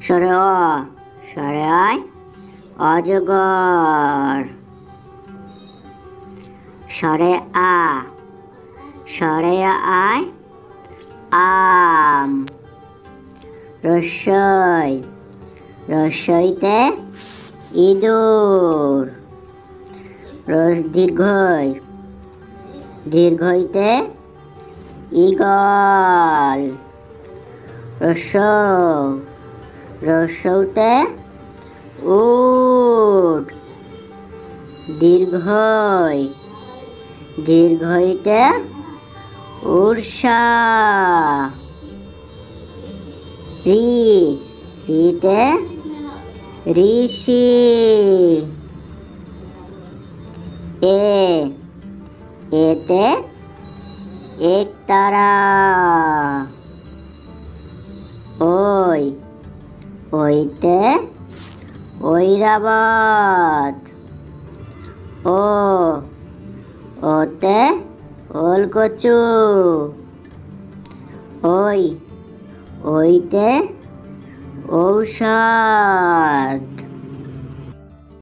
সরে অ, সরে আয় অজগর। সরে আ, সরে আয় আম। রস্যই, রস্যইতে ইঁদুর। দীর্ঘই, দীর্ঘইতে ঈগল। রস্য, রস্যতে উট। দীর্ঘই, দীর্ঘইতে উর্ষা। রি, রিতে ঋষি। এ, এতে একতারা। ওই, ওইতে ঐরাবত। ও, ওতে ওলকচু। ওই, ওইতে ঔষধ।